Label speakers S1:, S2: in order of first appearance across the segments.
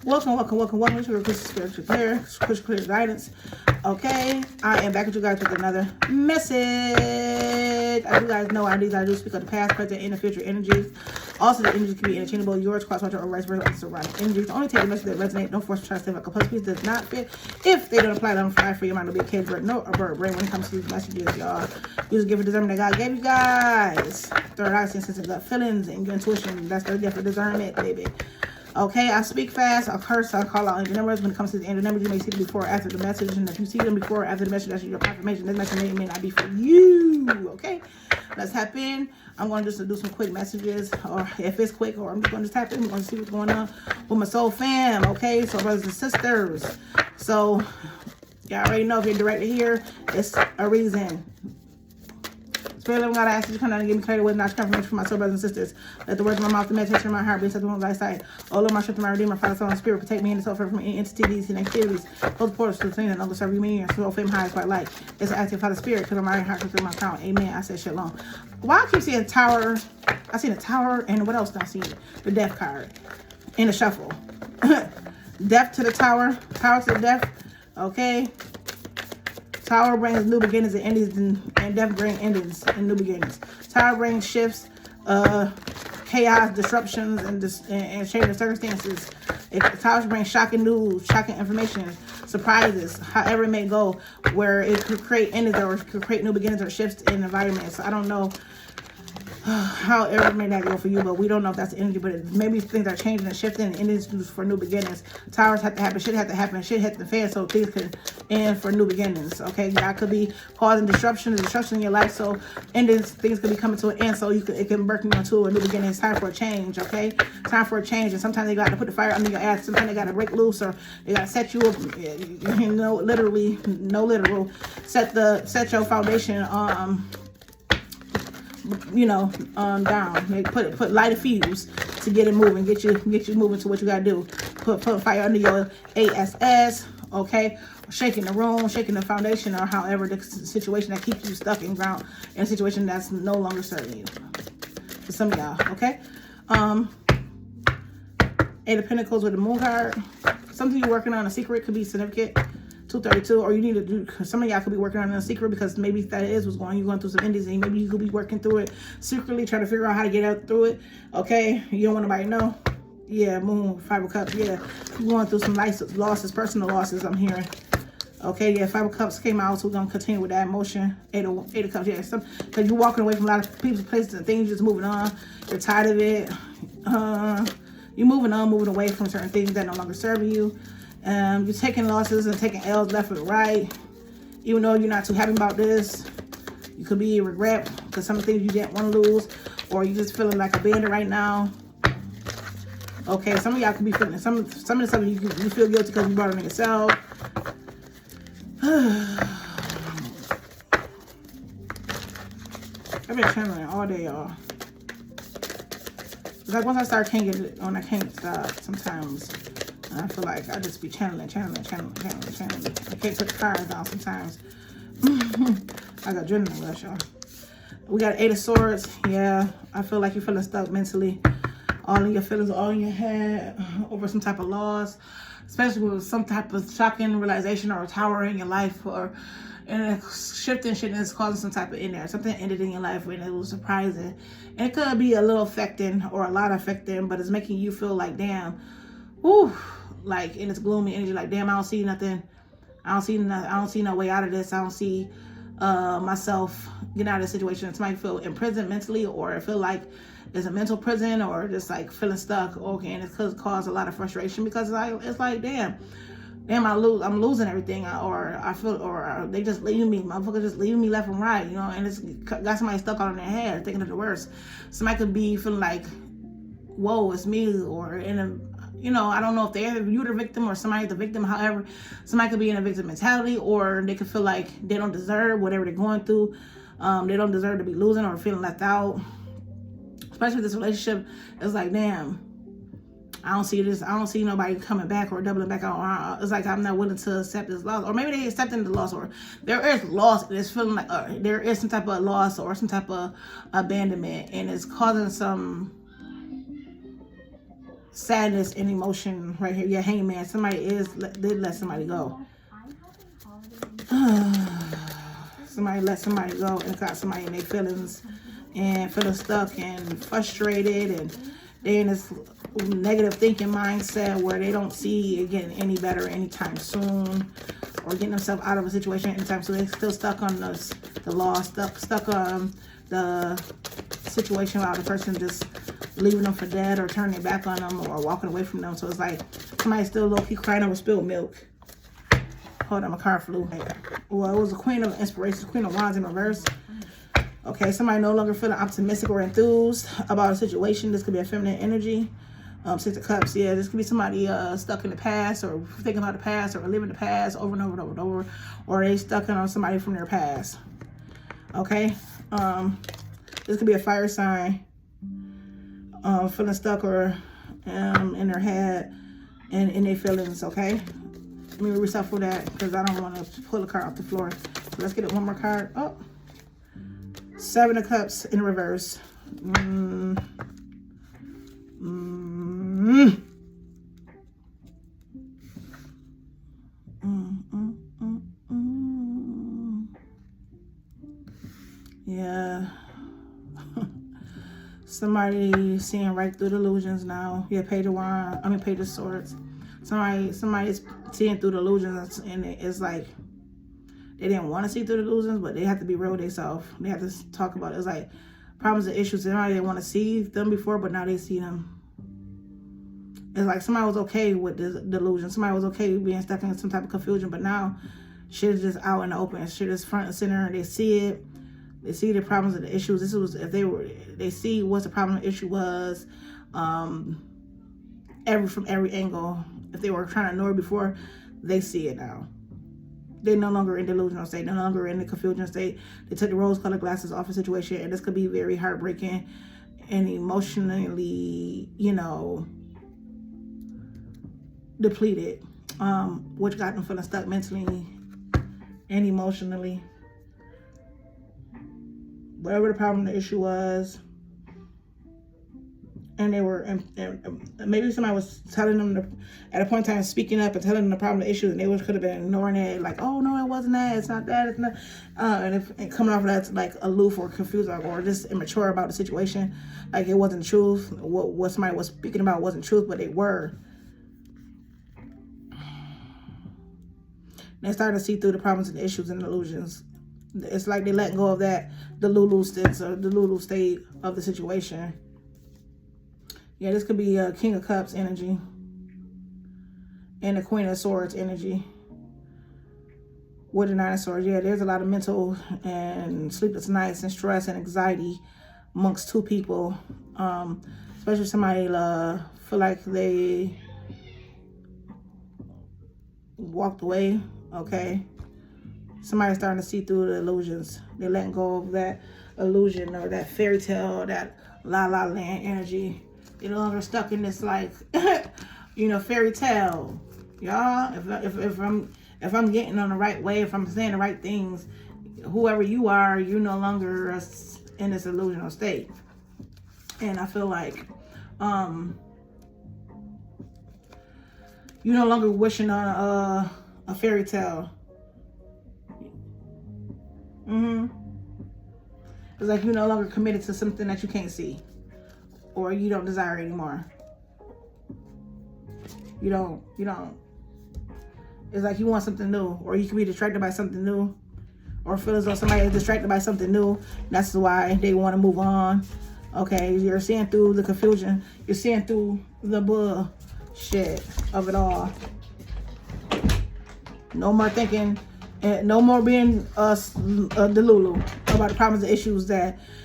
S1: Welcome to your Spiritual Clear Guidance. Okay, I am back with you guys with another message. As you guys know, I do speak of the past, present, and the future energies. Also, the energies can be interchangeable. Yours, cross watcher, or vice versa. Surrounding energies. Only take the message that resonate. Don't force to try to stay like a puzzle piece does not fit. If they don't apply, don't fly for your mind to be a kid, bird, no, or bird brain when it comes to these messages, y'all. Use a gift of discernment that God gave you guys. Third eye, sense, and gut feelings, and your intuition. That's the gift of discernment, baby. Okay, I speak fast, I curse, I call out your numbers. When it comes to the end of numbers, you may see them before or after the message. And if you see them before or after the message, that's your confirmation. This message may not be for you. Okay, let's tap in. I'm going to just do some quick messages, or if it's quick, or I'm just going to tap in. I'm going to see what's going on with my soul fam. Okay, so brothers and sisters. So, y'all already know if you're directed here, it's a reason. Spirit of God, I ask you to come down and give me clarity with not confirmation for my soul brothers and sisters. Let the words of my mouth, the meditation of my heart be acceptable in thy sight. Oh Lord, my strength, my redeemer, Father, Son, and Spirit, protect me and the soul from any entity, these and activities. Close the portals to the thing and all the serve you me and soul fame high is quite light. It's an active Father Spirit, because my heart through my crown. Amen. I said shalom. Why I keep seeing tower? I seen a tower, and what else did I see? The death card in the shuffle. Death to the tower, tower to the death. Okay. Tower brings new beginnings and endings, and death brings endings and new beginnings. Tower brings shifts, chaos, disruptions, and change of circumstances. Towers bring shocking news, shocking information, surprises, however it may go, where it could create endings or it could create new beginnings or shifts in environments. I don't know however it may not go for you, but we don't know if that's the energy, but maybe things are changing and shifting and endings for new beginnings. Towers have to happen, shit have to happen, shit hit the fan so things can end for new beginnings. Okay, God could be causing disruption in your life, so endings, things could be coming to an end, so it can birth you into a new beginning. It's time for a change. Okay, time for a change. And sometimes they got to put the fire under your ass, sometimes they got to break loose, or they got to set you up, literally, no literal, set your foundation down. They put light a fuse to get it moving, get you moving to what you gotta do. Put fire under your ass, okay? Shaking the room, shaking the foundation, or however the situation that keeps you stuck in ground in a situation that's no longer serving you. For some of y'all, okay? Eight of Pentacles with the Moon card. Something you're working on, a secret, could be significant. 232, or you need to do, some of y'all could be working on it in secret, because maybe that is what's you're going through some endings, and maybe you could be working through it secretly, trying to figure out how to get out through it. Okay, you don't want nobody to know. Yeah, Moon, Five of Cups. Yeah, you're going through some losses, personal losses, I'm hearing. Okay, yeah, Five of Cups came out, so we're gonna continue with that emotion. Eight of Cups, yeah, because you're walking away from a lot of people, places, and things, just moving on. You're tired of it. You're moving on, moving away from certain things that no longer serve you. You're taking losses and taking L's left and right. Even though you're not too happy about this, you could be in regret because some things you didn't want to lose, or you just feeling like abandoned right now. Okay, some of y'all could be feeling some of the stuff you feel guilty because you brought it on yourself. I've been channeling all day, y'all. It's like once I start, I can't stop sometimes. I feel like I just be channeling. I can't put the cards down sometimes. I got adrenaline rush, y'all. We got Eight of Swords. Yeah, I feel like you're feeling stuck mentally. All of your feelings, all in your head over some type of loss, especially with some type of shocking realization or a tower in your life, or a shifting shit that's causing some type of in there. Something ended in your life and it was surprising. And it could be a little affecting or a lot affecting, but it's making you feel like, damn, whew, like in this gloomy energy, like, damn, I don't see nothing. I don't see no way out of this. I don't see myself getting out of this situation. It might feel imprisoned mentally, or it feel like it's a mental prison, or just like feeling stuck. Okay, and it could cause a lot of frustration because it's like, damn, I'm losing everything, or I feel, or they just leaving me, motherfuckers just leaving me left and right, and it's got somebody stuck on their head, thinking of the worst. Somebody could be feeling like, whoa, it's me, or in a, I don't know if you're the victim or somebody's the victim. However, somebody could be in a victim mentality, or they could feel like they don't deserve whatever they're going through. They don't deserve to be losing or feeling left out. Especially this relationship, it's like, damn, I don't see this. I don't see nobody coming back or doubling back on. It's like I'm not willing to accept this loss, or maybe they accepting the loss, or there is loss. And it's feeling like there is some type of loss or some type of abandonment, and it's causing some sadness and emotion right here. Your hangman. Somebody did let somebody go. Somebody let somebody go and got somebody in their feelings and feeling stuck and frustrated, and they're in this negative thinking mindset where they don't see it getting any better anytime soon, or getting themselves out of a situation anytime soon. They're still stuck on the law, stuck on the situation about the person just leaving them for dead or turning their back on them or walking away from them. So it's like somebody's still low-key crying over spilled milk. Hold on, my car flew. Well, it was the Queen of Inspirations, Queen of Wands in reverse. Okay, somebody no longer feeling optimistic or enthused about a situation. This could be a feminine energy. Six of Cups, yeah, this could be somebody stuck in the past, or thinking about the past, or living the past over and over and over and over, or they stuck on somebody from their past. Okay, this could be a fire sign, feeling stuck or in their head and in their feelings. Okay, let me reshuffle that because I don't want to pull the card off the floor. So let's get it one more card. Oh, Seven of Cups in reverse. Yeah. Somebody seeing right through the illusions now. Yeah, Page of Swords. Somebody's seeing through the illusions, and it's like they didn't want to see through the illusions, but they have to be real with themselves. They have to talk about it. It's like problems and issues. They didn't want to see them before, but now they see them. It's like somebody was okay with the delusion. Somebody was okay being stuck in some type of confusion, but now shit is just out in the open. Shit is front and center. They see it. They see the problems and the issues. This was they see what the problem and issue was, from every angle. If they were trying to ignore it before, they see it now. They're no longer in delusional state, no longer in the confusion state. They took the rose-colored glasses off the situation, and this could be very heartbreaking and emotionally, depleted, which got them feeling stuck mentally and emotionally. Whatever the problem, the issue was, and they were, and maybe somebody was telling them at a point in time, speaking up and telling them the problem, the issue, and they could have been ignoring it, like, oh no, it wasn't that, it's not that, it's not, and coming off of that like aloof or confused or just immature about the situation, like it wasn't truth. What somebody was speaking about wasn't truth, but they were. They started to see through the problems and the issues and illusions. It's like they let go of that Delulu state of the situation. Yeah, this could be a King of Cups energy and a Queen of Swords energy with the Nine of Swords. Yeah, there's a lot of mental and sleepless nights and stress and anxiety amongst two people, especially somebody feel like they walked away. Okay, somebody's starting to see through the illusions. They're letting go of that illusion or that fairy tale, that la la land energy. They're no longer stuck in this like fairy tale. Y'all, if I'm getting on the right way, if I'm saying the right things, whoever you are, you no longer in this illusional state. And I feel like you no longer wishing on a fairy tale. It's like you're no longer committed to something that you can't see, or you don't desire anymore. You don't. It's like you want something new, or you can be distracted by something new, or feel as though somebody is distracted by something new. That's why they want to move on. Okay, you're seeing through the confusion. You're seeing through the bullshit of it all. No more thinking, and no more being delulu about the problems and issues.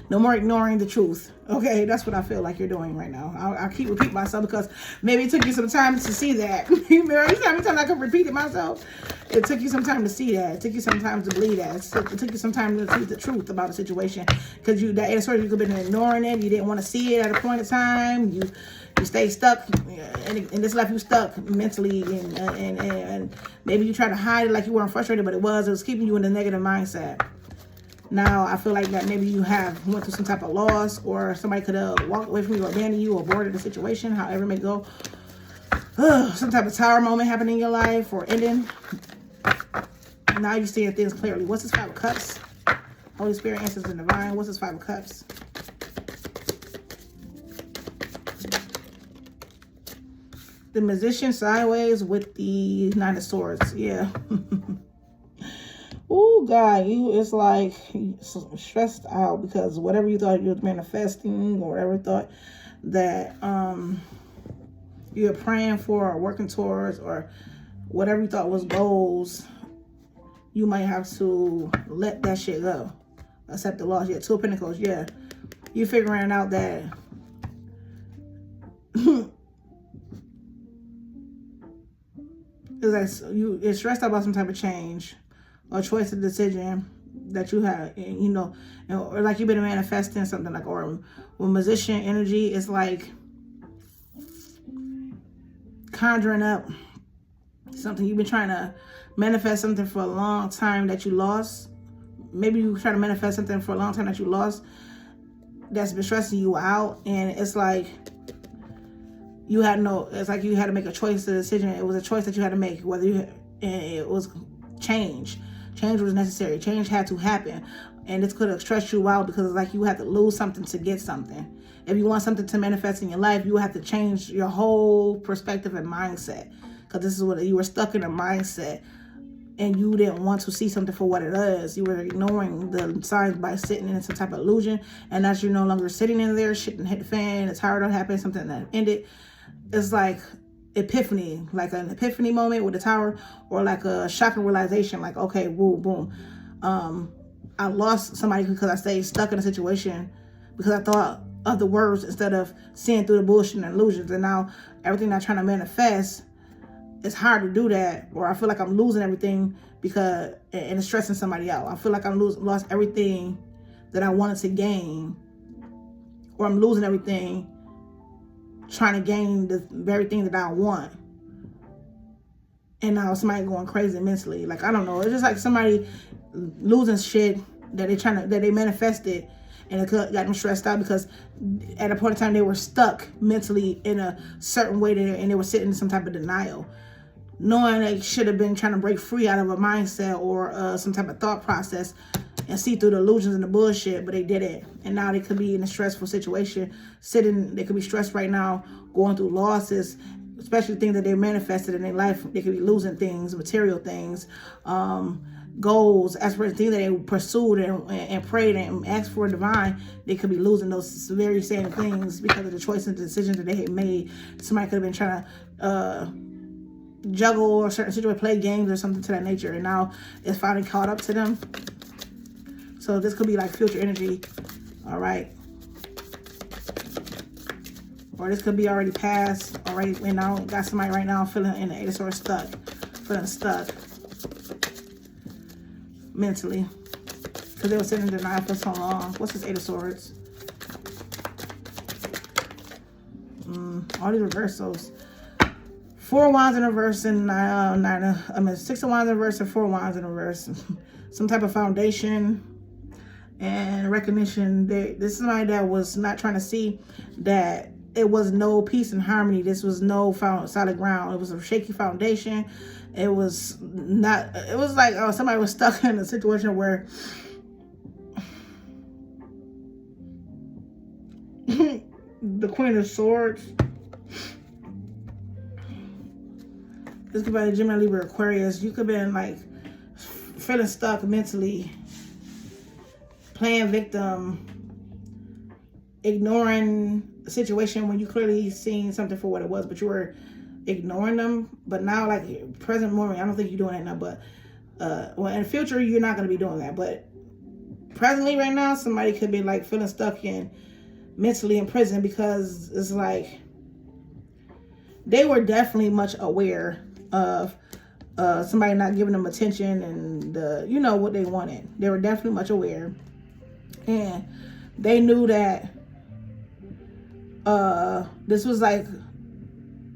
S1: No more ignoring the truth. Okay, that's what I feel like you're doing right now. I keep repeating myself because maybe it took you some time to see that. Every time I can repeat it myself, it took you some time to see that. It took you some time to believe that. It took you some time to see the truth about a situation, because you could have been ignoring it. You didn't want to see it at a point in time. You stay stuck, and this left you stuck mentally, and maybe you try to hide it like you weren't frustrated, but it was keeping you in a negative mindset. Now, I feel like that maybe you have went through some type of loss, or somebody could have walked away from you or abandoned you or aborted the situation, however it may go. Some type of tower moment happened in your life or ending. Now you're seeing things clearly. What's this 5 of Cups? Holy Spirit, answers and divine. What's this 5 of Cups? The Magician sideways with the 9 of Swords. Yeah. Oh, God, it's like stressed out because whatever you thought you were manifesting or whatever thought that you're praying for or working towards or whatever you thought was goals, you might have to let that shit go. Accept the loss. Yeah, 2 of Pentacles. Yeah. You're figuring out that it's like you're stressed out about some type of change or choice of decision that you have, you know, or like you've been manifesting something like, or with Magician energy, it's like conjuring up something. You've been trying to manifest something for a long time that you lost. Maybe you try to manifest something for a long time that you lost that's been stressing you out, and it's like it's like you had to make a choice, a decision. It was a choice that you had to make, whether it was change. Change was necessary. Change had to happen. And this could have stressed you out because it's like you had to lose something to get something. If you want something to manifest in your life, you have to change your whole perspective and mindset. Because this is what you were stuck in a mindset and you didn't want to see something for what it is. You were ignoring the signs by sitting in some type of illusion. And as you're no longer sitting in there, shit done hit the fan, it's hard to happen, something that ended. It's like epiphany, like an epiphany moment with the tower, or like a shocking realization, like, okay, boom, boom. I lost somebody because I stayed stuck in a situation because I thought of the words instead of seeing through the bullshit and illusions. And now everything I'm trying to manifest, it's hard to do that, or I feel like I'm losing everything because, and it's stressing somebody out. I feel like I'm lost everything that I wanted to gain, or I'm losing everything trying to gain the very thing that I want. And now somebody going crazy mentally. Like, I don't know. It's just like somebody losing shit that they manifested, and it got them stressed out because at a point in time they were stuck mentally in a certain way and they were sitting in some type of denial, knowing they should have been trying to break free out of a mindset or some type of thought process and see through the illusions and the bullshit, but they didn't. And now they could be in a stressful situation, they could be stressed right now, going through losses, especially things that they manifested in their life. They could be losing things, material things, goals, aspirations, things that they pursued and prayed and asked for divine. They could be losing those very same things because of the choices and decisions that they had made. Somebody could have been trying to juggle or certain situation, play games or something to that nature, and now it's finally caught up to them. So this could be like future energy, all right? Or this could be already past, already, and I got somebody right now feeling in the 8 of Swords feeling stuck mentally because they were sitting in denial for so long. What's this 8 of Swords? All these reversals. 4 of Wands in reverse and 6 of Wands in reverse and 4 of Wands in reverse. Some type of foundation and recognition. This is somebody that was not trying to see that it was no peace and harmony. This was no solid ground. It was a shaky foundation. It was not, it was like somebody was stuck in a situation where the Queen of Swords, this could be like Gemini, Libra, Aquarius. You could have been like feeling stuck mentally, playing victim, ignoring a situation when you clearly seen something for what it was, but you were ignoring them. But now, like present moment, I don't think you're doing that now, but well, in the future you're not going to be doing that. But presently right now, somebody could be like feeling stuck in mentally in prison because it's like they were definitely much aware of somebody not giving them attention and you know what they wanted. They were definitely much aware, and they knew that this was like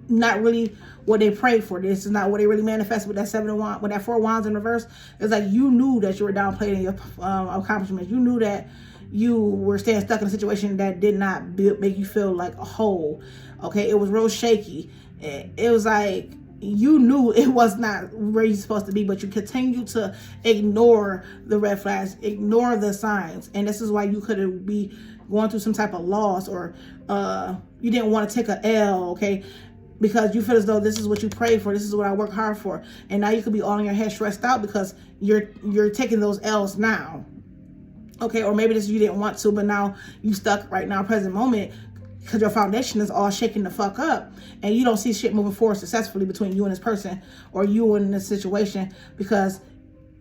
S1: not really what they prayed for. This is not what they really manifested with that 7 of Wands, with that 4 of Wands in reverse. It's like you knew that you were downplaying your accomplishments. You knew that you were staying stuck in a situation that did not make you feel like a whole. Okay, it was real shaky. It was like you knew it was not where you're supposed to be, but you continue to ignore the red flags, ignore the signs. And this is why you could be going through some type of loss, or you didn't want to take a L, okay? Because you feel as though this is what you prayed for, this is what I work hard for. And now you could be all in your head stressed out because you're taking those L's now. Okay, or maybe this you didn't want to, but now you stuck right now, present moment, because your foundation is all shaking the fuck up, and you don't see shit moving forward successfully between you and this person, or you and this situation, because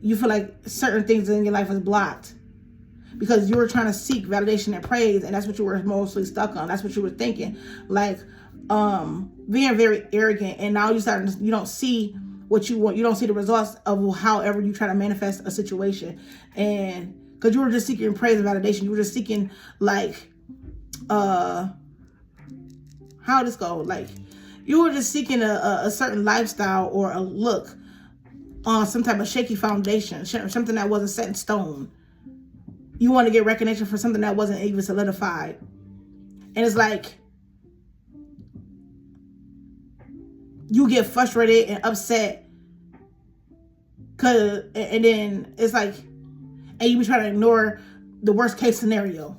S1: you feel like certain things in your life is blocked. Because you were trying to seek validation and praise, and that's what you were mostly stuck on. That's what you were thinking. Like, being very arrogant, and now you don't see what you want. You don't see the results of however you try to manifest a situation. And because you were just seeking praise and validation. You were just seeking, like, how this go? Like, you were just seeking a certain lifestyle or a look on some type of shaky foundation, something that wasn't set in stone. You want to get recognition for something that wasn't even solidified. And it's like, you get frustrated and upset. And then it's like, and you be trying to ignore the worst case scenario.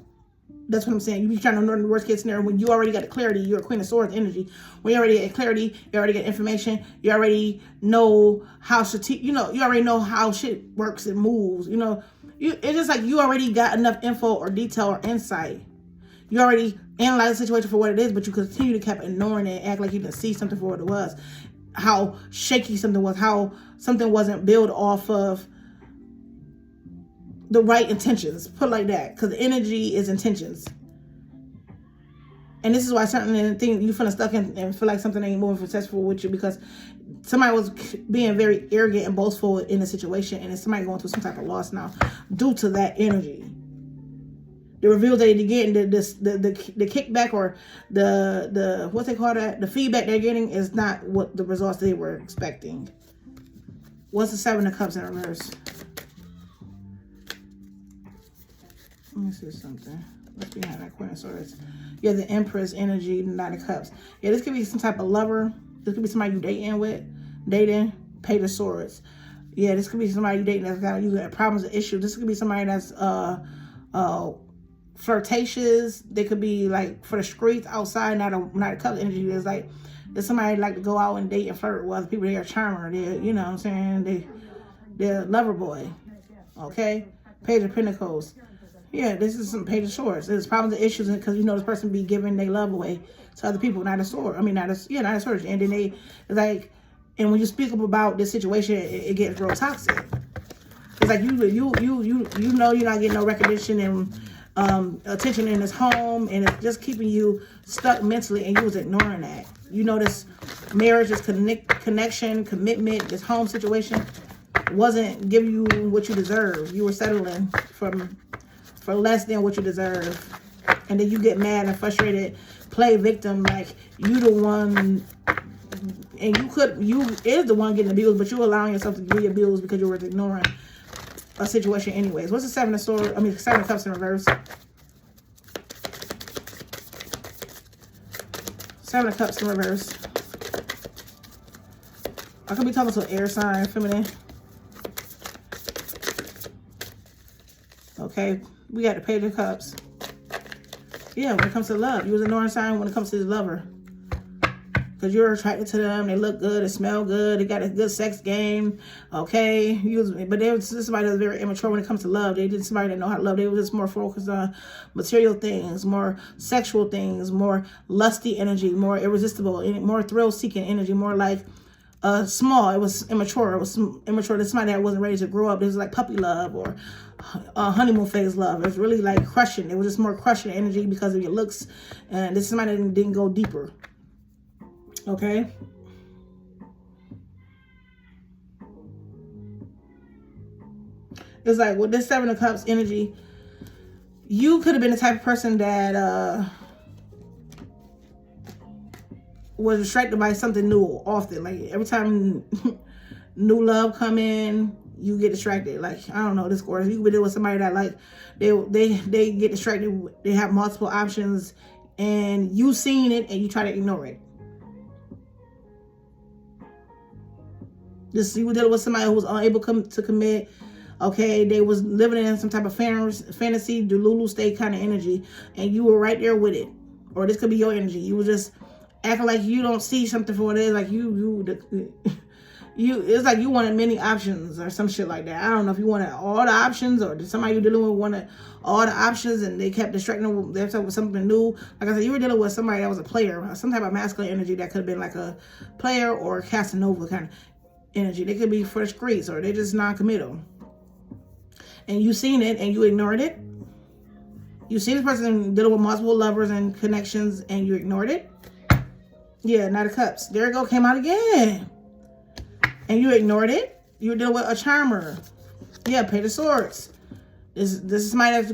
S1: That's what I'm saying. You be trying to ignore the worst case scenario when you already got the clarity. You're a Queen of Swords energy. When you already get clarity, you already get information. You already know how you already know how shit works and moves. It's just like you already got enough info or detail or insight. You already analyze the situation for what it is, but you continue to keep ignoring it, act like you didn't see something for what it was. How shaky something was, how something wasn't built off of the right intentions, put it like that, because the energy is intentions. And this is why certain things you feeling stuck in and feel like something ain't moving successful with you, because somebody was being very arrogant and boastful in the situation, and it's somebody going through some type of loss now due to that energy. The reveals that they're getting, the kickback, or the what they call that, the feedback they're getting is not what the results they were expecting. What's the 7 of Cups in reverse? Let me see something. What's behind that Queen of Swords? Yeah, the Empress energy, the 9 of Cups. Yeah, this could be some type of lover. This could be somebody you dating, Page of Swords. Yeah, this could be somebody you dating that's got you got problems or issues. This could be somebody that's flirtatious. They could be like for the streets outside, not a Cups energy. It's like there's somebody like to go out and date and flirt with other people. They're a charmer. They're, you know what I'm saying? They're a lover boy. Okay? Page of Pentacles. Yeah, this is some Page of Swords. There's problems and issues because this person be giving their love away to other people, not a sword. I mean, not a sword. And then they like, and when you speak up about this situation, it gets real toxic. It's like you know you're not getting no recognition and attention in this home, and it's just keeping you stuck mentally, and you was ignoring that. This marriage, this connection, commitment, this home situation wasn't giving you what you deserve. You were settling for less than what you deserve. And then you get mad and frustrated, play victim like you the one, and you is the one getting abused, but you allowing yourself to be abused because you were ignoring a situation anyways. What's the 7 of Cups in reverse? 7 of Cups in reverse. I could be talking to an air sign, feminine. Okay, we got the Page of Cups. Yeah, when it comes to love, you was a Northern sign when it comes to the lover. Because you're attracted to them, they look good, they smell good, they got a good sex game, okay? But they was somebody that was very immature when it comes to love. They didn't somebody that know how to love. They were just more focused on material things, more sexual things, more lusty energy, more irresistible, more thrill-seeking energy, more like small. It was immature. It was immature. There's somebody that wasn't ready to grow up. It was like puppy love or honeymoon phase love. It was really like crushing. It was just more crushing energy because of your looks. And this is somebody that didn't go deeper. Okay. It's like with this 7 of Cups energy, you could have been the type of person that was distracted by something new often. Like every time new love come in, you get distracted. Like, I don't know, this course, you could deal with somebody that like they get distracted. They have multiple options, and you seen it and you try to ignore it. Just, you were dealing with somebody who was unable to commit. Okay, they was living in some type of fantasy, Delulu state kind of energy, and you were right there with it. Or this could be your energy. You were just acting like you don't see something for what it is. Like it's like you wanted many options or some shit like that. I don't know if you wanted all the options, or did somebody you dealing with wanted all the options and they kept distracting themselves with something new. Like I said, you were dealing with somebody that was a player, some type of masculine energy that could have been like a player or a Casanova kind of energy. They could be for the streets, or they just non-committal. And you seen it and you ignored it. You seen this person dealing with multiple lovers and connections and you ignored it. Yeah, Knight of Cups. There it go, came out again. And you ignored it. You were dealing with a charmer. Yeah, Page of Swords. This is somebody that's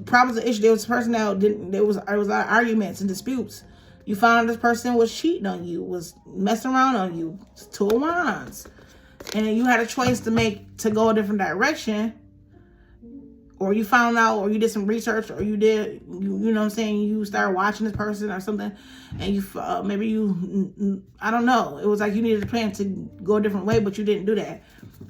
S1: problems and issues. There was a person that it was arguments and disputes. You found this person was cheating on you, was messing around on you. Two of Wands. And you had a choice to make to go a different direction. Or you found out, or you did some research, or you did, you know what I'm saying, you started watching this person or something, and you, maybe you, I don't know, it was like you needed a plan to go a different way, but you didn't do that.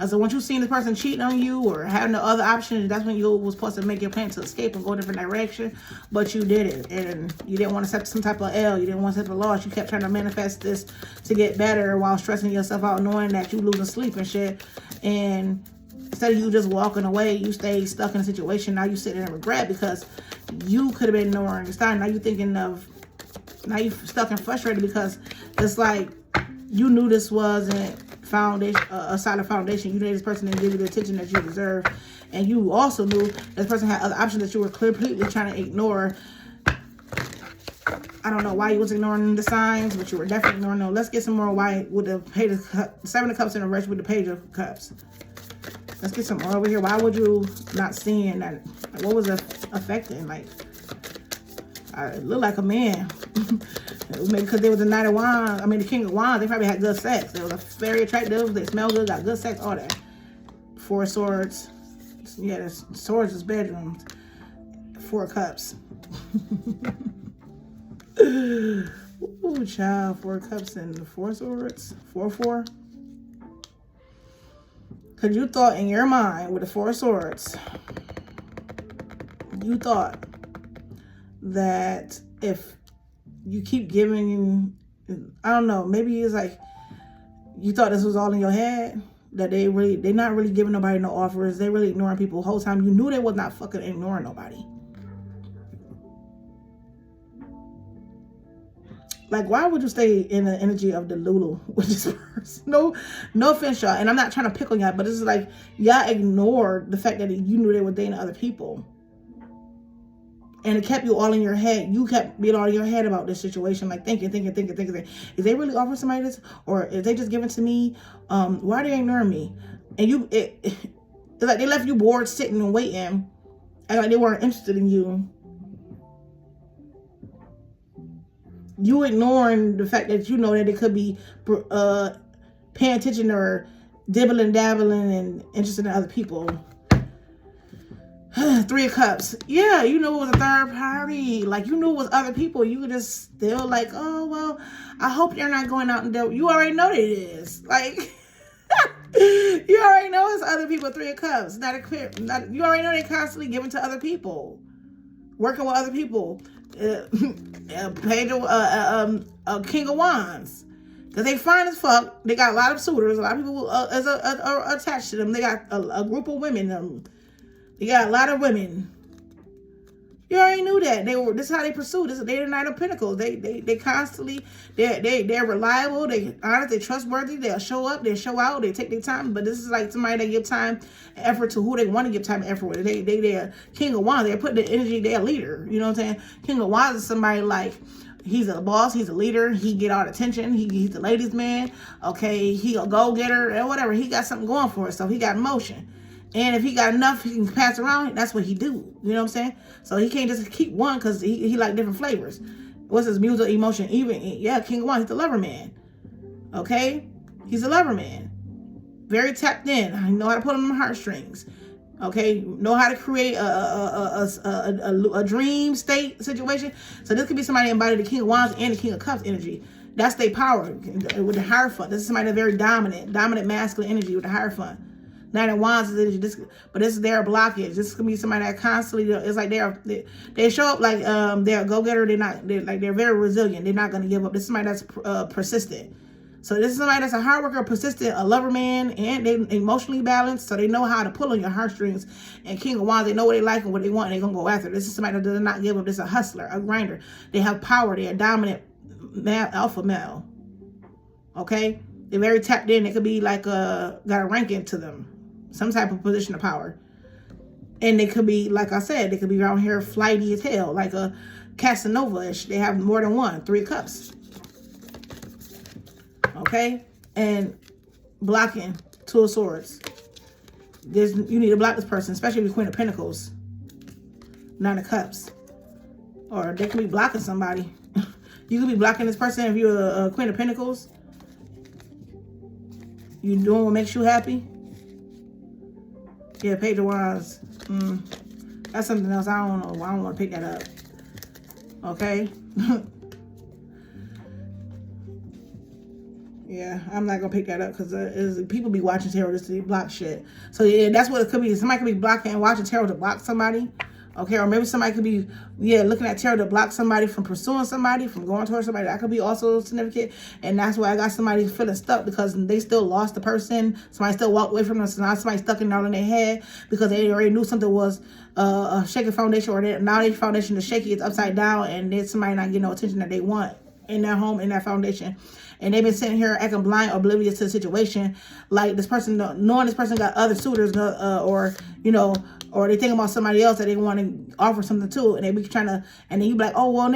S1: So once you seen this person cheating on you or having the other option, that's when you was supposed to make your plan to escape and go a different direction, but you did it, and you didn't want to accept some type of L, you didn't want to accept a loss, you kept trying to manifest this to get better while stressing yourself out, knowing that you losing sleep and shit, and instead of you just walking away, you stay stuck in a situation. Now you sit there and regret because you could have been ignoring this time. Now you thinking of, now you stuck and frustrated because it's like you knew this wasn't foundation, a solid foundation. You knew this person didn't give you the attention that you deserve. And you also knew this person had other options that you were completely trying to ignore. I don't know why you was ignoring the signs, but you were definitely ignoring them. Let's get some more why with the Page of Seven of Cups in reverse with the Page of Cups. Let's get some more over here. Why would you not seeing that? Like, what was it affecting? Like, it looked like a man. Maybe because they was the Knight of Wands. I mean, the King of Wands. They probably had good sex. They was very attractive. They smell good. Got good sex. All that. Four of Swords. Yeah, the Swords is bedrooms. Four of Cups. Ooh, child. Four of Cups and the Four of Swords. 4-4. Because you thought in your mind with the Four of Swords, you thought that if you keep giving, I don't know, maybe it's like you thought this was all in your head, that they're not really giving nobody no offers. They really ignoring people the whole time. You knew they was not fucking ignoring nobody. Like, why would you stay in the energy of the Lulu with this person? No offense, y'all. And I'm not trying to pick on y'all, but it's like, y'all ignored the fact that you knew they were dating other people. And it kept you all in your head. You kept being all in your head about this situation. Like, thinking. Is they really offering somebody this? Or is they just giving to me? Why are they ignoring me? And it's like they left you bored, sitting and waiting. And like they weren't interested in you. You ignoring the fact that you know that it could be paying attention or dibbling, dabbling, and interested in other people. Three of Cups. Yeah, you knew it was a third party. Like, you knew it was other people. You could just still like, oh, well, I hope they're not going out and do. You already know that it is. Like, you already know it's other people. Three of Cups. You already know they're constantly giving to other people. Working with other people. Page of King of Wands, because they fine as fuck. They got a lot of suitors. A lot of people are attached to them. They got a group of women. They got a lot of women. You already knew that. This is how they pursue. They're the Knight of Pentacles. They constantly, they're reliable, they honest, they trustworthy, they'll show up, they'll show out, they take their time. But this is like somebody that give time and effort to who they want to give time and effort with. They're King of Wands, they're putting the energy, they're a leader. You know what I'm saying? King of Wands is somebody like, he's a boss, he's a leader, he get all the attention, he's the ladies' man, okay, he a go-getter, and whatever, he got something going for himself, he got motion. And if he got enough, he can pass around. That's what he do. You know what I'm saying? So he can't just keep one because he like different flavors. What's his musical emotion? Even, yeah, King of Wands, he's the lover man. Okay? He's a lover man. Very tapped in. I know how to put on the heartstrings. Okay? Know how to create a dream state situation. So this could be somebody embodied the King of Wands and the King of Cups energy. That's their power with the Hierophant. This is somebody that's very dominant masculine energy with the Hierophant. Knight of Wands is energy, but this is their blockage. This could be somebody that constantly, it's like they show up like they're a go-getter. They're very resilient. They're not going to give up. This is somebody that's persistent. So this is somebody that's a hard worker, persistent, a lover man, and they emotionally balanced, so they know how to pull on your heartstrings. And King of Wands, they know what they like and what they want, and they're going to go after it. This is somebody that does not give up. This is a hustler, a grinder. They have power. They're a dominant alpha male. Okay? They're very tapped in. They could be like got a ranking to them. Some type of position of power. And they could be, like I said, they could be around here flighty as hell, like a Casanova-ish. They have more than one, 3 cups. Okay? And blocking, 2 of Swords. You need to block this person, especially if you're Queen of Pentacles. 9 of Cups. Or they could be blocking somebody. You could be blocking this person if you're a Queen of Pentacles. You doing what makes you happy. Yeah, Page of Wands. That's something else. I don't know. I don't want to pick that up. Okay? Yeah, I'm not going to pick that up because people be watching tarot just to block shit. So, yeah, that's what it could be. Somebody could be blocking and watching tarot to block somebody. Okay, or maybe somebody could be, looking at tarot to block somebody from pursuing somebody, from going towards somebody. That could be also significant. And that's why I got somebody feeling stuck because they still lost the person. Somebody still walked away from them. So now somebody stuck in all in their head because they already knew something was a shaky foundation, or now their foundation is shaky, it's upside down, and then somebody not getting no attention that they want in their home, in their foundation. And they've been sitting here acting blind, oblivious to the situation. Like this person, knowing this person got other suitors, or they think about somebody else that they want to offer something to, and they be trying to, and then you be like, oh, well,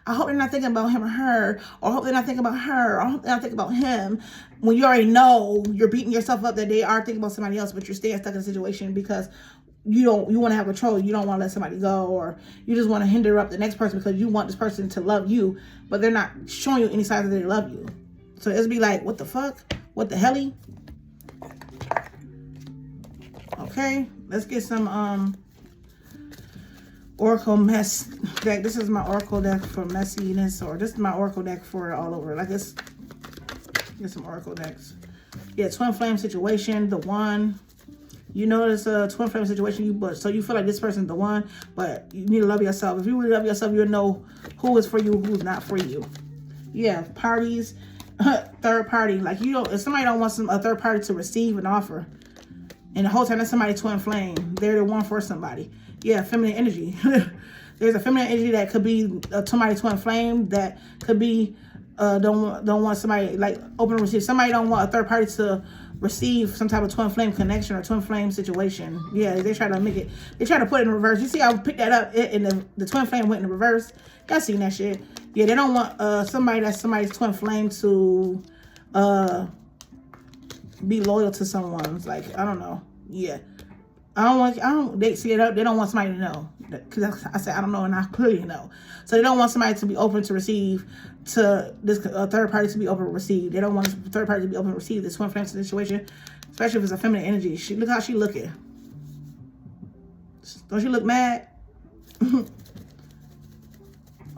S1: I hope they're not thinking about him or her, or I hope they're not thinking about her, or I hope they're not thinking about him. When you already know, you're beating yourself up that they are thinking about somebody else, but you're staying stuck in the situation because you want to have control. You don't want to let somebody go, or you just want to hinder up the next person because you want this person to love you, but they're not showing you any signs that they love you. So it'll be like, what the fuck? What the helly? Okay, let's get some Oracle mess deck. This is my Oracle deck for messiness, or this is my Oracle deck for all over. Like this, get some Oracle decks. Yeah, twin flame situation, the one. You know it's a twin flame situation, so you feel like this person's the one, but you need to love yourself. If you really love yourself, you'll know who is for you, who's not for you. Yeah, parties, third party. Like if somebody don't want a third party to receive an offer, and the whole time that's somebody twin flame, they're the one for somebody. Yeah, feminine energy. There's a feminine energy that could be somebody twin flame, that could be don't want somebody like open to receive. Somebody don't want a third party to receive some type of twin flame connection or twin flame situation. Yeah, they try to make it. They try to put it in reverse. You see, I picked that up, and the twin flame went in reverse. Y'all seen that shit? Yeah, they don't want somebody's twin flame to be loyal to someone. Like, I don't know. Yeah, they don't want somebody to know, because I said I don't know, and I clearly know. So they don't want somebody to be open to receive, to this third party to be open to receive. They don't want a third party to be open to receive this twin flame situation, especially if it's a feminine energy. Look how she looking. Don't she look mad?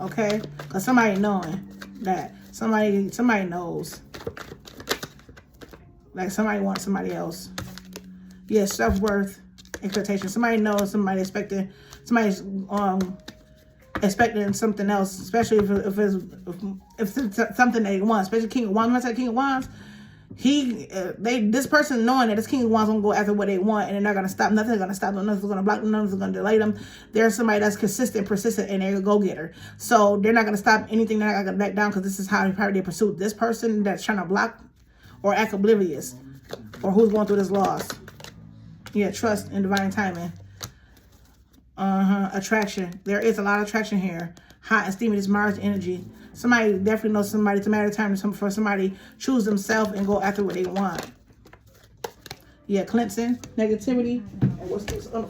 S1: Okay, because somebody knowing that somebody knows, like somebody wants somebody else. Yeah, self-worth, expectation. Somebody knows, somebody's expecting something else, especially if it's something they want. Especially King of Wands. When I say King of Wands, this person knowing that this King of Wands gonna go after what they want, and they're not gonna stop. Nothing's gonna stop them. Nothing's gonna block them. Nothing's gonna delay them. There's somebody that's consistent, persistent, and they're a go-getter. So they're not gonna stop anything. They're not gonna back down, because this is how they pursue this person that's trying to block or act oblivious, or who's going through this loss. Yeah, trust and divine timing. Attraction. There is a lot of attraction here. Hot and steamy, this Mars energy. Somebody definitely knows somebody. It's a matter of time for somebody choose themselves and go after what they want. Yeah, Clemson. Negativity. And what's this? Oh.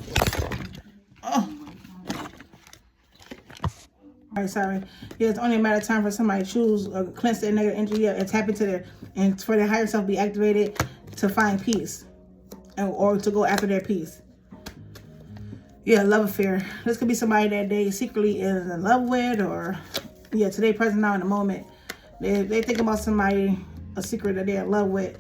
S1: All right, sorry. Yeah, it's only a matter of time for somebody to choose or cleanse their negative energy and tap into their, and for their higher self be activated to find peace or to go after their peace. Yeah, love affair. This could be somebody that they secretly is in love with, or yeah, today, present, now, in the moment. They think about somebody, a secret that they're in love with.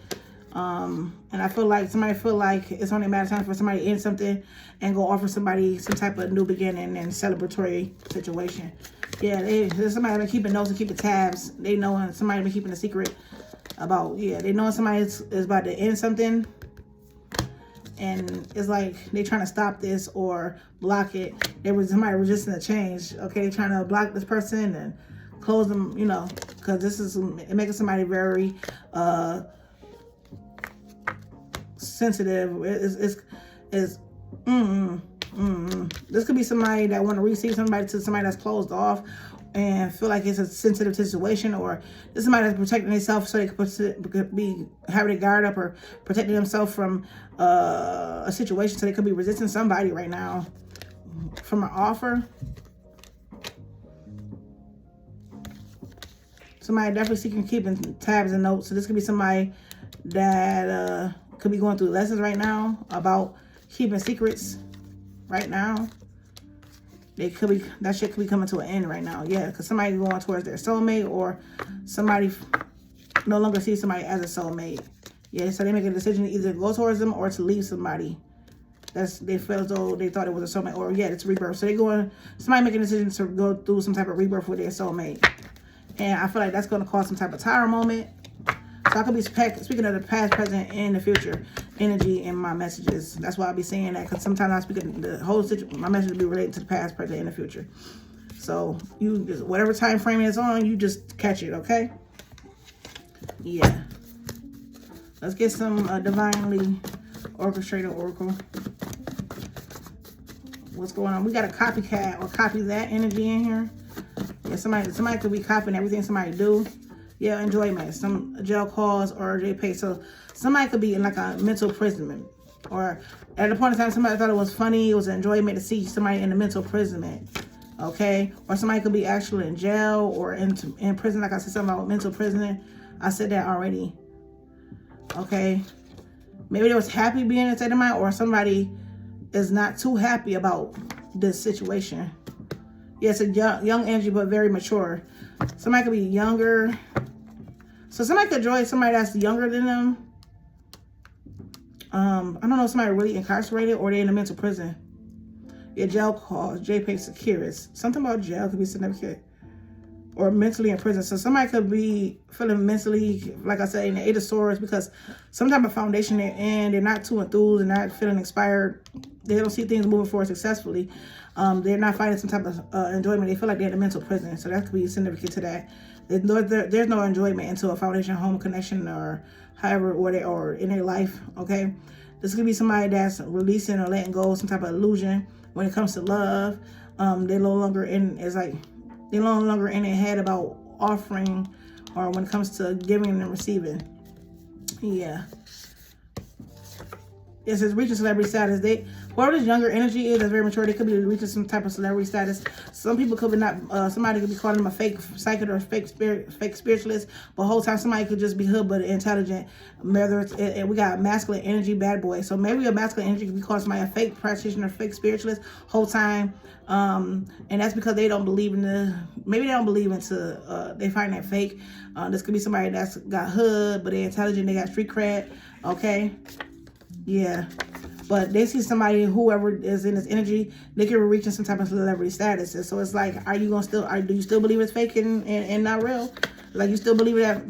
S1: And I feel like somebody feel like it's only a matter of time for somebody to end something and go offer somebody some type of new beginning and celebratory situation. Yeah, there's somebody been keeping notes and keeping tabs. They know somebody been keeping a secret about, yeah, they know somebody is about to end something. And it's like they trying to stop this or block it. There was somebody resisting the change. Okay, they're trying to block this person and close them, you know, because this is making somebody very sensitive. This could be somebody that want to receive somebody to somebody that's closed off and feel like it's a sensitive situation, or this is somebody that's protecting themselves so they could be having their guard up or protecting themselves from a situation, so they could be resisting somebody right now from an offer. Somebody definitely seeking, keeping tabs and notes. So this could be somebody that could be going through lessons right now about keeping secrets right now. They could be, that shit could be coming to an end right now. Yeah, because somebody going towards their soulmate, or somebody no longer sees somebody as a soulmate. Yeah, so they make a decision to either go towards them or to leave somebody. They feel as though they thought it was a soulmate, or yeah, it's rebirth. So somebody making a decision to go through some type of rebirth with their soulmate. And I feel like that's going to cause some type of tower moment. So I could be speaking of the past, present, and the future energy in my messages. That's why I'll be saying that, because sometimes I speak of the whole situation. My message will be related to the past, present, and the future. So you just, whatever time frame it's on, you just catch it, okay? Yeah. Let's get some divinely orchestrated oracle. What's going on? We got a copycat or copy that energy in here. Yeah, somebody could be copying everything somebody do. Yeah, enjoyment, some jail calls or they pay. So somebody could be in like a mental imprisonment, or at the point in time somebody thought it was funny, it was an enjoyment to see somebody in a mental imprisonment. Okay, or somebody could be actually in jail or in prison. Like I said, something about mental prison. I said that already. Okay, maybe they was happy being in a state of mind, or somebody is not too happy about this situation. Yeah, it's a young energy, but very mature. Somebody could be younger. So somebody could join somebody that's younger than them. I don't know if somebody really incarcerated or they're in a mental prison. Yeah, jail calls, JPEG Securus. Something about jail could be significant. Or mentally in prison. So somebody could be feeling mentally, like I said, in the Eight of Swords, because some type of foundation they're in, they're not too enthused, they're not feeling inspired. They don't see things moving forward successfully. They're not finding some type of enjoyment. They feel like they're in a mental prison. So that could be significant to that. There's no enjoyment into a foundation home connection, or however, or in their life, okay? This could be somebody that's releasing or letting go of some type of illusion when it comes to love. They're no longer in their head about offering, or when it comes to giving and receiving. Yeah. It says reaching celebrity status. Whoever this younger energy is, that's very mature, they could be reaching some type of celebrity status. Some people could be not, somebody could be calling them a fake psychic or fake spiritualist, but the whole time somebody could just be hood but intelligent. Whether it's, and we got masculine energy, bad boy. So maybe a masculine energy could be calling somebody a fake practitioner, fake spiritualist, whole time. And that's because they don't believe in maybe they don't believe into, they find that fake. This could be somebody that's got hood, but they're intelligent, they got street cred, okay? Yeah, but they see somebody, whoever is in this energy, they could be reaching some type of celebrity status. And so it's like, do you still believe it's fake and not real? Like, you still believe that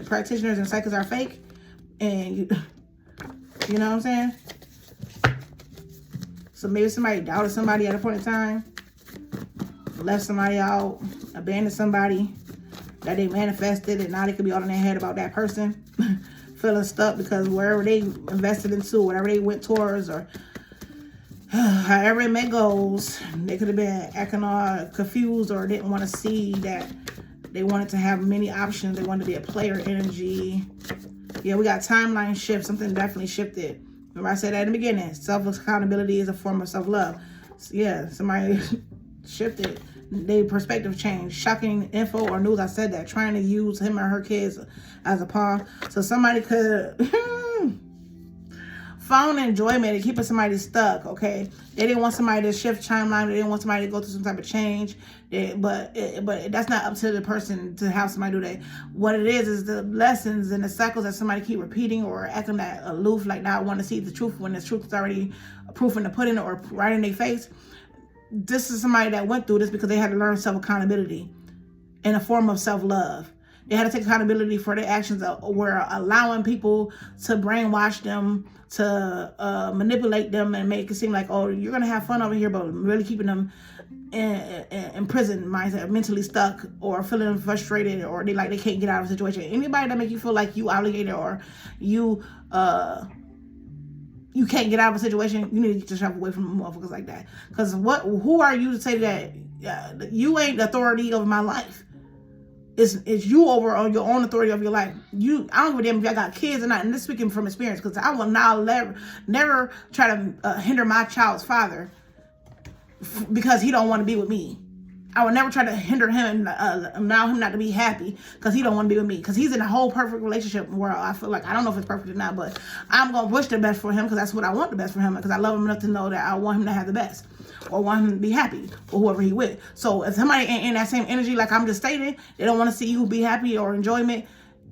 S1: practitioners and psychics are fake? And you know what I'm saying? So maybe somebody doubted somebody at a point in time, left somebody out, abandoned somebody that they manifested, and now they could be all in their head about that person. Feeling stuck because wherever they invested into, whatever they went towards, or however it may goes, they could have been acting all confused, or didn't want to see that they wanted to have many options. They wanted to be a player energy. Yeah, we got timeline shift. Something definitely shifted. Remember I said that in the beginning. Self-accountability is a form of self-love. So yeah, somebody shifted. their perspective change. Shocking info or news, I said that. Trying to use him or her kids as a pawn. So somebody could found enjoyment in keeping somebody stuck, okay? They didn't want somebody to shift timeline. They didn't want somebody to go through some type of change. But that's not up to the person to have somebody do that. What it is the lessons and the cycles that somebody keep repeating or acting that aloof, like now I want to see the truth when the truth is already proof in the pudding or right in their face. This is somebody that went through this because they had to learn self-accountability in a form of self-love. They had to take accountability for their actions that were allowing people to brainwash them, to manipulate them and make it seem like, oh, you're going to have fun over here, but really keeping them in prison mindset, mentally stuck or feeling frustrated or they can't get out of a situation. Anybody that make you feel like you obligated or you can't get out of a situation, you need to get yourself away from motherfuckers like that. Because who are you to say that you ain't the authority of my life? It's you over on your own authority of your life. I don't give a damn if y'all got kids or not. And this speaking from experience, because I will now never try to hinder my child's father because he don't want to be with me. I would never try to hinder him and allow him not to be happy because he don't want to be with me. Because he's in a whole perfect relationship where I feel like, I don't know if it's perfect or not, but I'm going to wish the best for him because that's what I want the best for him, because I love him enough to know that I want him to have the best or want him to be happy or whoever he with. So if somebody in that same energy, like I'm just stating, they don't want to see you be happy or enjoyment,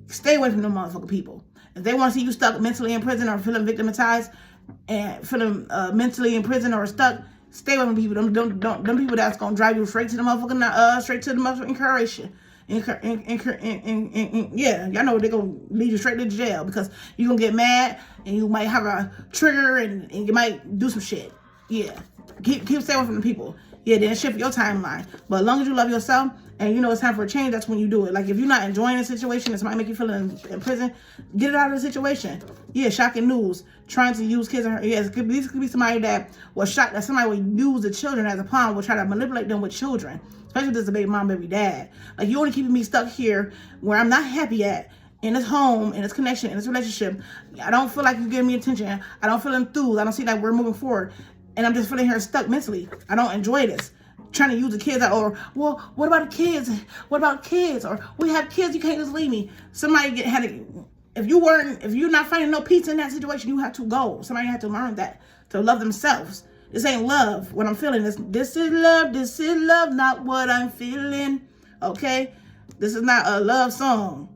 S1: stay away from them motherfucking people. If they want to see you stuck mentally in prison or feeling victimized and feeling mentally in prison or stuck, stay away from people. Them people that's gonna drive you straight to the motherfucking incarceration. Yeah, y'all know they're gonna lead you straight to jail because you're gonna get mad and you might have a trigger and you might do some shit. Yeah, keep stay away from the people. Yeah, then shift your timeline. But as long as you love yourself and you know it's time for a change, that's when you do it. Like if you're not enjoying the situation and somebody make you feel in prison, get it out of the situation. Yeah, shocking news. Trying to use kids. Yes, this could be somebody that was shocked that somebody would use the children as a pawn, would try to manipulate them with children. Especially if it's a baby mom, baby dad. Like you only keeping me stuck here where I'm not happy at. In this home, in this connection, in this relationship. I don't feel like you're giving me attention. I don't feel enthused. I don't see that we're moving forward. And I'm just feeling here stuck mentally. I don't enjoy this. Trying to use the kids or, well, what about the kids? What about kids? Or we have kids, you can't just leave me. Somebody if you're not finding no peace in that situation, you have to go. Somebody had to learn that, to love themselves. This ain't love. What I'm feeling is this is love, not what I'm feeling. Okay? This is not a love song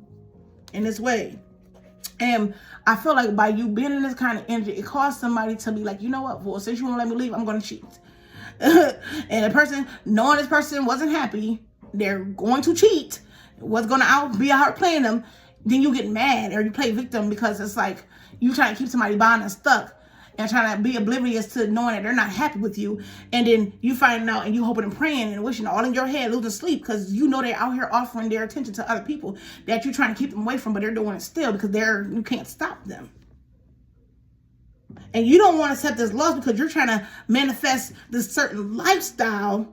S1: in this way. And I feel like by you being in this kind of energy, it caused somebody to be like, you know what? Well, since you won't let me leave, I'm going to cheat. And the person, knowing this person wasn't happy, they're going to cheat, was going to be out playing them, then you get mad or you play victim because it's like you trying to keep somebody bound and stuck and trying to be oblivious to knowing that they're not happy with you. And then you find out and you hoping and praying and wishing all in your head, losing sleep because you know they're out here offering their attention to other people that you're trying to keep them away from, but they're doing it still because you can't stop them. And you don't want to accept this loss because you're trying to manifest this certain lifestyle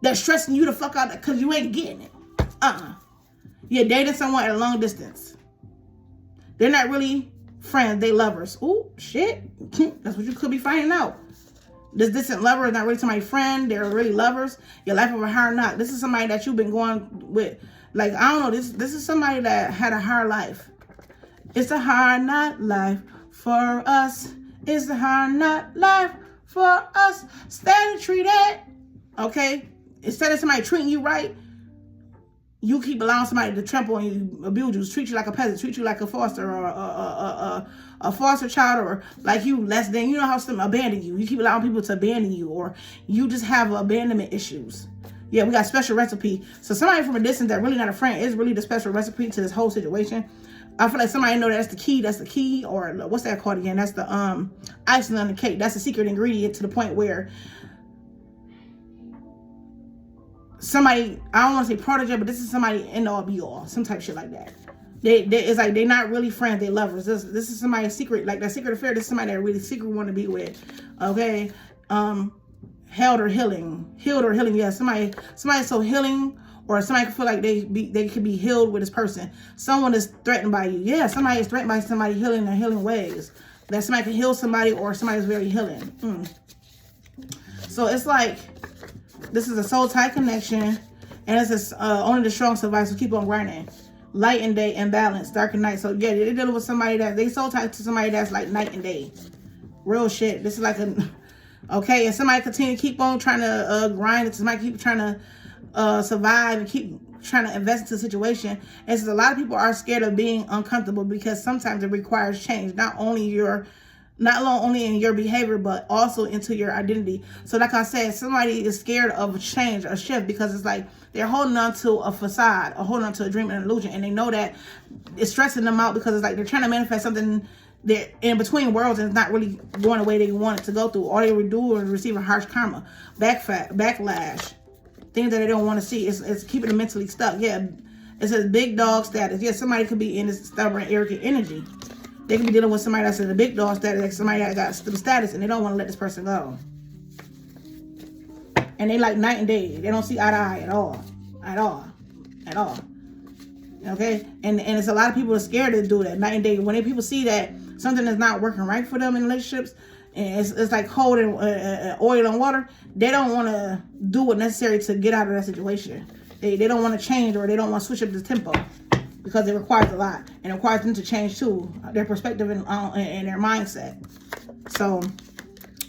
S1: that's stressing you the fuck out because you ain't getting it. You're dating someone at a long distance. They're not really friends, they lovers. Ooh, shit. That's what you could be finding out. This distant lover is not really somebody's friend. They're really lovers. Your life of a hard knock. This is somebody that you've been going with. Like, I don't know. This is somebody that had a hard life. It's a hard knock life for us. It's a hard knock life for us. Steady treated. Okay? Instead of somebody treating you right, you keep allowing somebody to trample on you, abuse you, treat you like a peasant, treat you like a foster or a foster child, or like you less than, you know how some abandon you. You keep allowing people to abandon you, or you just have abandonment issues. Yeah, we got special recipe. So somebody from a distance that really not a friend is really the special recipe to this whole situation. I feel like somebody know that's the key, or what's that called again? That's the icing on the cake. That's the secret ingredient to the point where somebody, I don't want to say protege, but this is somebody end all be all, some type of shit like that. It's like they're not really friends, they lovers. This is somebody's secret, like that secret affair. This is somebody that really secret want to be with. Okay, healed or healing. Yeah, somebody so healing, or somebody can feel like they could be healed with this person. Someone is threatened by you. Yeah, somebody is threatened by somebody healing their healing ways. That somebody can heal somebody, or somebody's very healing. So it's like This is a soul tie connection. And it's only the strong survive, so keep on grinding. Light and day and balance, dark and night. So yeah, they're dealing with somebody that they soul tied to somebody that's like night and day. Real shit. This is like a okay, and somebody continue to keep on trying to grind it. Somebody keep trying to survive and keep trying to invest into the situation. And so a lot of people are scared of being uncomfortable because sometimes it requires change, not only in your behavior, but also into your identity. So like I said, somebody is scared of a change, a shift, because it's like they're holding on to a facade or holding on to a dream and an illusion, and they know that it's stressing them out because it's like they're trying to manifest something that in between worlds and it's not really going the way they want it to go through. All they would do is receive a harsh karma, backlash, things that they don't want to see. It's keeping them mentally stuck. Yeah, it says big dog status. Yeah, somebody could be in this stubborn, arrogant energy. They could be dealing with somebody that's in a big dog status, like somebody that got some status, and they don't want to let this person go. And they like night and day. They don't see eye to eye at all. At all. Okay? And it's a lot of people are scared to do that night and day. When people see that something is not working right for them in relationships, and it's like holding oil and water, they don't want to do what's necessary to get out of that situation. They don't want to change, or they don't want to switch up the tempo, because it requires a lot, and it requires them to change too, their perspective and their mindset. So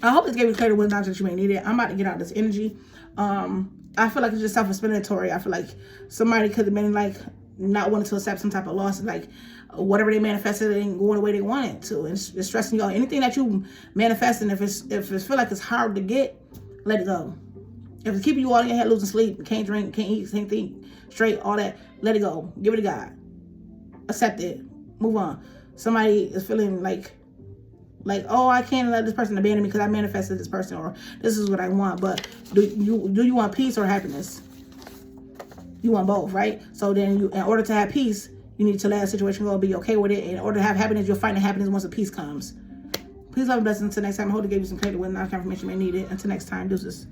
S1: I hope this gave you clarity with knowledge that you may need it. I'm about to get out this energy. I feel like it's just self-explanatory. I feel like somebody could have been like not wanting to accept some type of loss, like whatever they manifested ain't going the way they want it to, and it's stressing y'all. Anything that you manifesting, if it feel like it's hard to get, let it go. If it's keeping you all in your head, losing sleep, can't drink, can't eat, can't think straight, all that, let it go. Give it to God. Accept it. Move on. Somebody is feeling like, oh, I can't let this person abandon me because I manifested this person, or this is what I want. But do you want peace or happiness? You want both, right? So then in order to have peace, you need to let the situation go and be okay with it. In order to have happiness, you'll find the happiness once the peace comes. Please love and blessings. Until next time, I hope to give you some clarity with non-confirmation you may need it. Until next time, deuces.